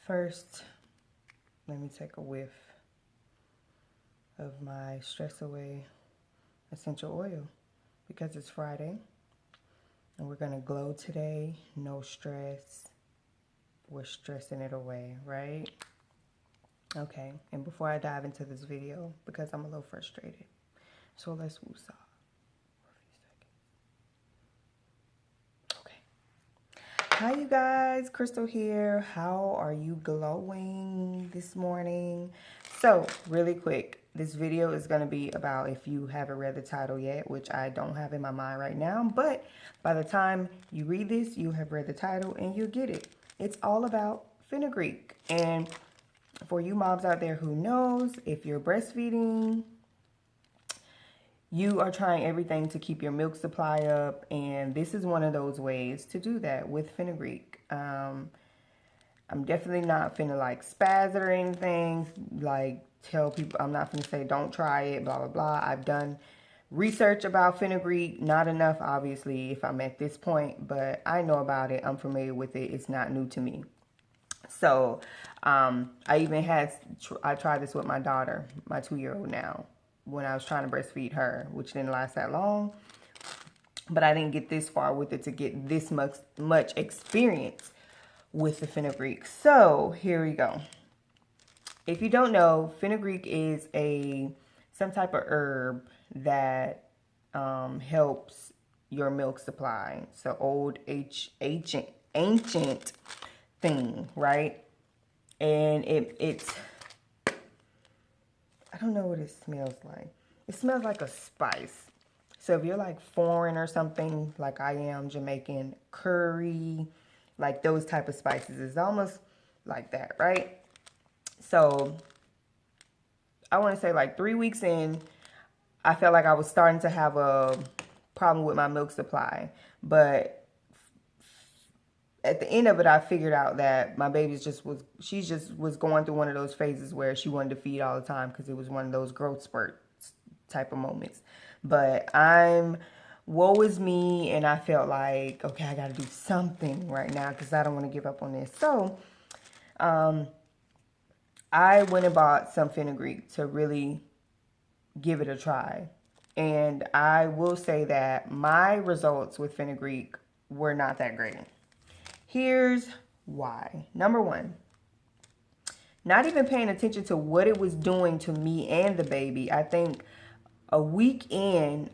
First, let me take a whiff of my Stress Away essential oil because it's Friday and we're gonna glow today. No stress. We're stressing it away, right? Okay, and before I dive into this video, because I'm a little frustrated, so let's woosah for a few seconds. Okay. Hi, you guys. Crystal here. How are you glowing this morning? So, really quick, this video is going to be about, if you haven't read the title yet, which I don't have in my mind right now, but by the time you read this, you have read the title and you'll get it. It's all about fenugreek. And for you moms out there who knows, if you're breastfeeding, you are trying everything to keep your milk supply up, and this is one of those ways to do that with fenugreek. I'm definitely not finna like spaz it or anything, like tell people, I'm not finna say don't try it, blah, blah, blah. I've done research about fenugreek, not enough obviously if I'm at this point, but I know about it, I'm familiar with it, it's not new to me. So I tried this with my daughter, my 2-year-old now, when I was trying to breastfeed her, which didn't last that long, but I didn't get this far with it to get this much experience with the fenugreek. So here we go. If you don't know, fenugreek is some type of herb that helps your milk supply. It's an old ancient thing, right? And it's I don't know what it smells like. It smells like a spice. So if you're like foreign or something, like I am, Jamaican, curry, like those type of spices, it's almost like that, right? So I want to say like 3 weeks in, I felt like I was starting to have a problem with my milk supply. But at the end of it, I figured out that my baby she just was going through one of those phases where she wanted to feed all the time because it was one of those growth spurts type of moments. But woe is me, and I felt like, okay, I got to do something right now because I don't want to give up on this. So I went and bought some fenugreek to really give it a try. And I will say that my results with fenugreek were not that great. Here's why. Number one, not even paying attention to what it was doing to me and the baby. I think a week in,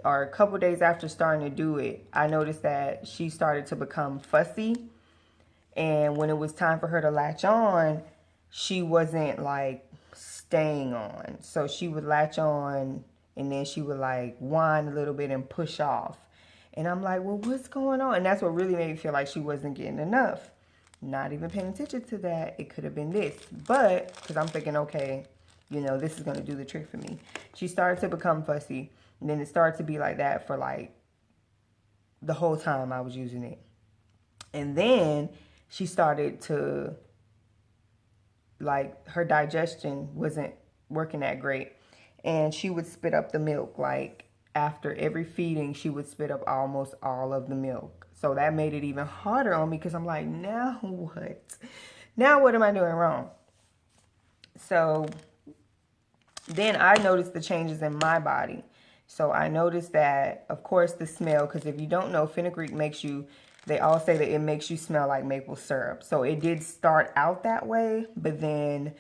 or a couple days after starting to do it, I noticed that she started to become fussy. And when it was time for her to latch on, she wasn't like staying on. So she would latch on and then she would like whine a little bit and push off. And I'm like, well, what's going on? And that's what really made me feel like she wasn't getting enough. Not even paying attention to that. It could have been this. But, because I'm thinking, okay, this is going to do the trick for me. She started to become fussy. And then it started to be like that for like the whole time I was using it. And then she started to, like, her digestion wasn't working that great. And she would spit up the milk. Like, after every feeding, she would spit up almost all of the milk. So that made it even harder on me because I'm like, now what? Now what am I doing wrong? So then I noticed the changes in my body. So I noticed that, of course, the smell, because if you don't know, fenugreek makes you, they all say that it makes you smell like maple syrup. So it did start out that way, but then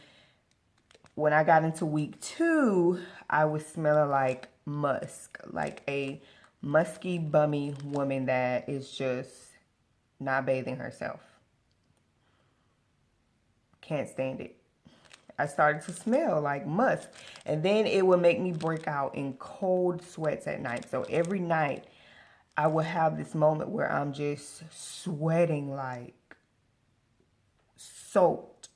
when I got into week 2, I was smelling like musk, like a musky, bummy woman that is just not bathing herself. Can't stand it. I started to smell like musk. And then it would make me break out in cold sweats at night. So every night I would have this moment where I'm just sweating like soaked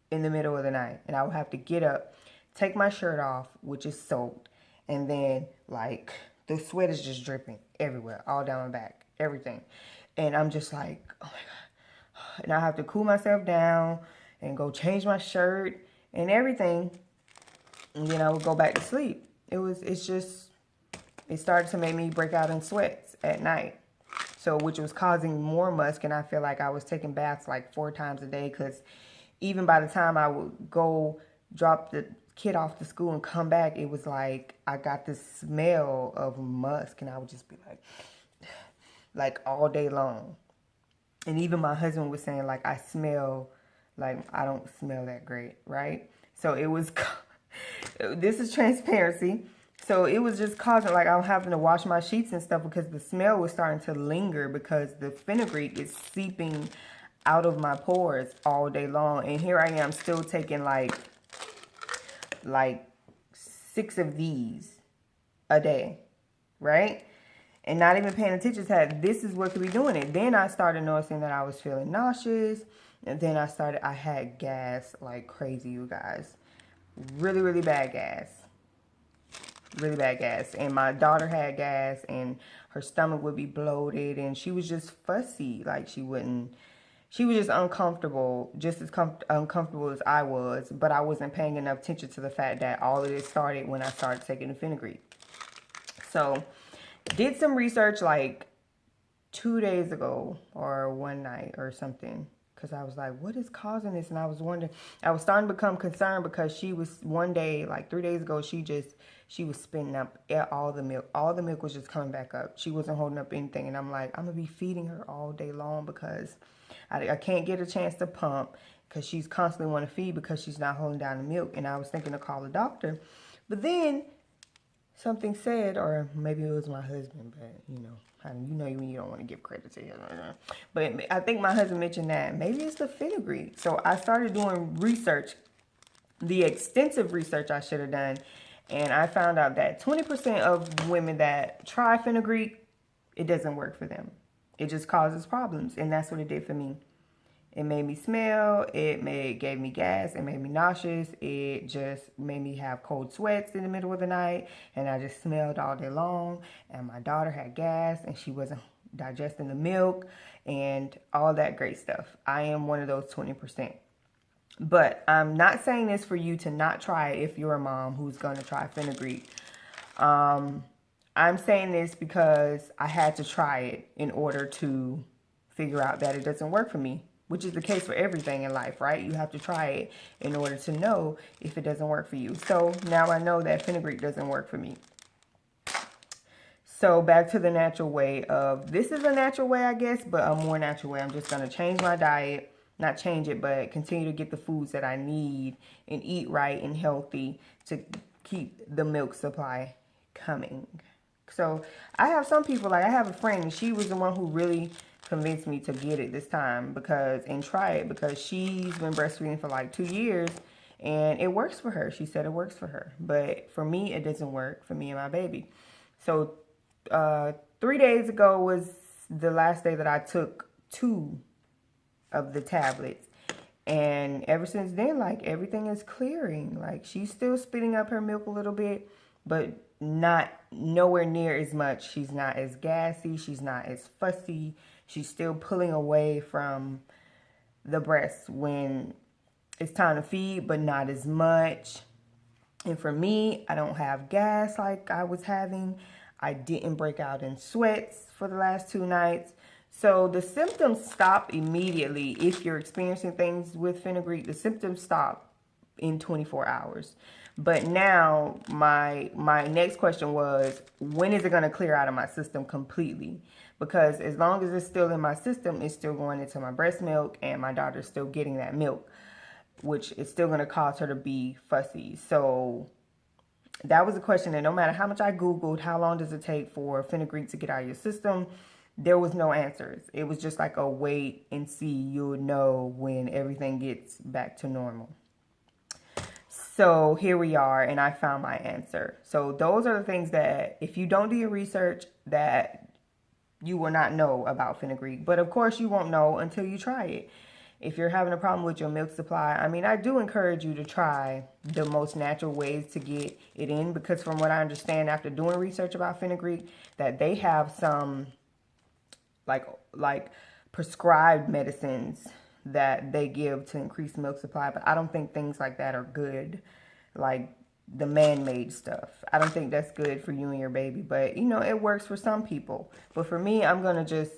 in the middle of the night. And I would have to get up, take my shirt off, which is soaked. And then like the sweat is just dripping everywhere, all down my back, everything. And I'm just like, oh my God. And I have to cool myself down and go change my shirt and everything. And then I would go back to sleep. It started to make me break out in sweats at night. So, which was causing more musk. And I feel like I was taking baths like 4 times a day, because even by the time I would go drop the kid off to school and come back, it was like I got this smell of musk, and I would just be like all day long. And even my husband was saying, like, I smell like I don't smell that great, right? So it was, this is transparency. So it was just causing, like, I'm having to wash my sheets and stuff because the smell was starting to linger, because the fenugreek is seeping out of my pores all day long. And here I am still taking like 6 of these a day, right? And not even paying attention to that this is what could be doing it. Then I started noticing that I was feeling nauseous. And then I had gas like crazy, you guys. Really, really bad gas. Really bad gas. And my daughter had gas, and her stomach would be bloated, and she was just fussy. Like, she was just uncomfortable, just as uncomfortable as I was. But I wasn't paying enough attention to the fact that all of this started when I started taking the fenugreek. So, did some research like 2 days ago or one night or something, because I was like, what is causing this? And I was wondering, I was starting to become concerned, because she was, one day, like 3 days ago, she was spitting up all the milk. All the milk was just coming back up. She wasn't holding up anything. And I'm like, I'm going to be feeding her all day long, because I can't get a chance to pump, because she's constantly want to feed because she's not holding down the milk. And I was thinking to call the doctor. But then something said, or maybe it was my husband, but you know when you don't want to give credit to him. But I think my husband mentioned that maybe it's the fenugreek. So I started doing research, the extensive research I should have done, and I found out that 20% of women that try fenugreek, it doesn't work for them. It just causes problems, and that's what it did for me. It made me smell, it gave me gas, it made me nauseous, it just made me have cold sweats in the middle of the night, and I just smelled all day long. And my daughter had gas, and she wasn't digesting the milk, and all that great stuff. I am one of those 20%. But I'm not saying this for you to not try it if you're a mom who's going to try fenugreek. I'm saying this because I had to try it in order to figure out that it doesn't work for me. Which is the case for everything in life, right? You have to try it in order to know if it doesn't work for you. So now I know that fenugreek doesn't work for me. So back to the natural way of, this is a natural way, I guess, but a more natural way. I'm just going to change my diet, not change it, but continue to get the foods that I need and eat right and healthy to keep the milk supply coming. So I have some people, like I have a friend, and she was the one who really convinced me to get it this time and try it, because she's been breastfeeding for like 2 years and it works for her. She said it works for her, but for me, it doesn't work for me and my baby. So 3 days ago was the last day that I took 2 of the tablets. And ever since then, like, everything is clearing. Like, she's still spitting up her milk a little bit, but not nowhere near as much. She's not as gassy. She's not as fussy. She's still pulling away from the breast when it's time to feed, but not as much. And for me, I don't have gas like I was having. I didn't break out in sweats for the last 2 nights. So the symptoms stop immediately. If you're experiencing things with fenugreek, the symptoms stop in 24 hours. But now my next question was, when is it going to clear out of my system completely? Because as long as it's still in my system, it's still going into my breast milk, and my daughter's still getting that milk, which is still going to cause her to be fussy. So that was a question that no matter how much I Googled, how long does it take for fenugreek to get out of your system, there was no answers. It was just like a wait and see. You'll know when everything gets back to normal. So here we are, and I found my answer. So those are the things that if you don't do your research, that you will not know about fenugreek. But of course you won't know until you try it. If you're having a problem with your milk supply, I mean, I do encourage you to try the most natural ways to get it in, because from what I understand after doing research about fenugreek, that they have some like prescribed medicines that they give to increase milk supply, but I don't think things like that are good, like the man-made stuff. I don't think that's good for you and your baby, but you know, it works for some people. But for me, I'm gonna just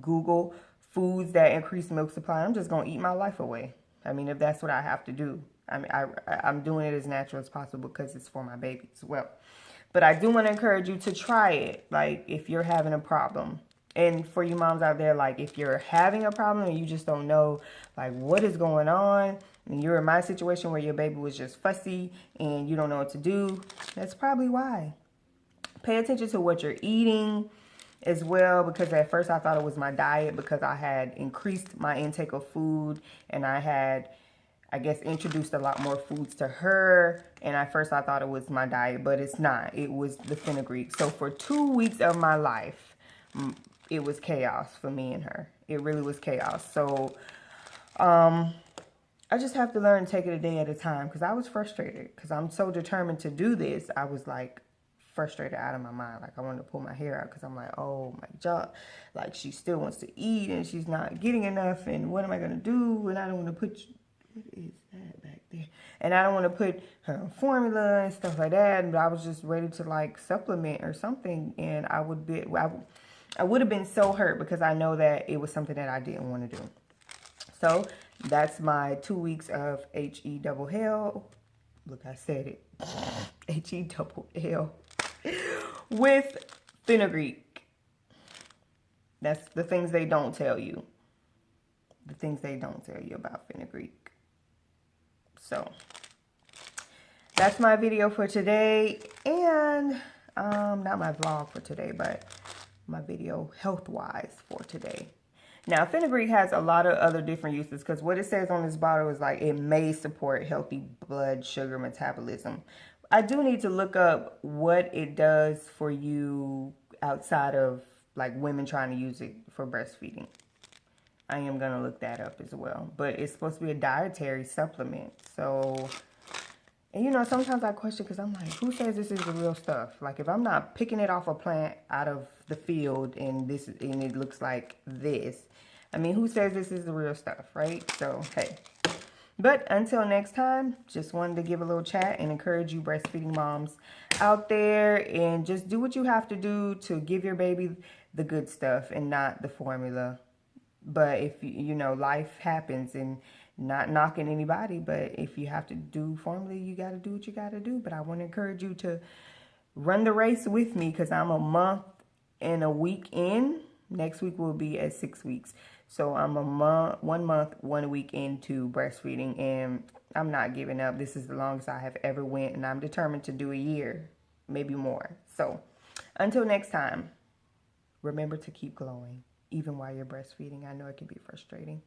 Google foods that increase milk supply. I'm just going to eat my life away. I mean, if that's what I have to do. I mean, I'm doing it as natural as possible because it's for my baby as well. But I do want to encourage you to try it, like, if you're having a problem. And for you moms out there, like, if you're having a problem and you just don't know, like, what is going on, and you're in my situation where your baby was just fussy and you don't know what to do, that's probably why. Pay attention to what you're eating as well, because at first I thought it was my diet because I had increased my intake of food and I had, I guess, introduced a lot more foods to her. And at first I thought it was my diet, but it's not. It was the fenugreek. So for 2 weeks of my life, it was chaos for me and her. It really was chaos. So I just have to learn to take it a day at a time, because I was frustrated because I'm so determined to do this. I was like frustrated out of my mind. Like, I wanted to pull my hair out because I'm like, oh my God, like, she still wants to eat and she's not getting enough, and what am I going to do? And I don't want to put, what is that back there? And I don't want to put her on formula and stuff like that. But I was just ready to, like, supplement or something, and I would have been so hurt because I know that it was something that I didn't want to do. So that's my 2 weeks of H-E-double-L. Look, I said it. H-E-double-L. With fenugreek. That's the things they don't tell you. The things they don't tell you about fenugreek. So that's my video for today. And not my vlog for today, but my video health-wise for today. Now, fenugreek has a lot of other different uses, because what it says on this bottle is like it may support healthy blood sugar metabolism. I do need to look up what it does for you outside of, like, women trying to use it for breastfeeding. I am going to look that up as well. But it's supposed to be a dietary supplement. So, and you know, sometimes I question, because I'm like, who says this is the real stuff? Like, if I'm not picking it off a plant out of the field and it looks like this, I mean, who says this is the real stuff, right? So, hey. But until next time, just wanted to give a little chat and encourage you breastfeeding moms out there, and just do what you have to do to give your baby the good stuff and not the formula. But if, you know, life happens, and not knocking anybody, but if you have to do formula, you got to do what you got to do. But I want to encourage you to run the race with me, because I'm a month and a week in. Next week will be at 6 weeks. So I'm 1 month, 1 week into breastfeeding, and I'm not giving up. This is the longest I have ever went, and I'm determined to do a year, maybe more. So until next time, remember to keep glowing, even while you're breastfeeding. I know it can be frustrating.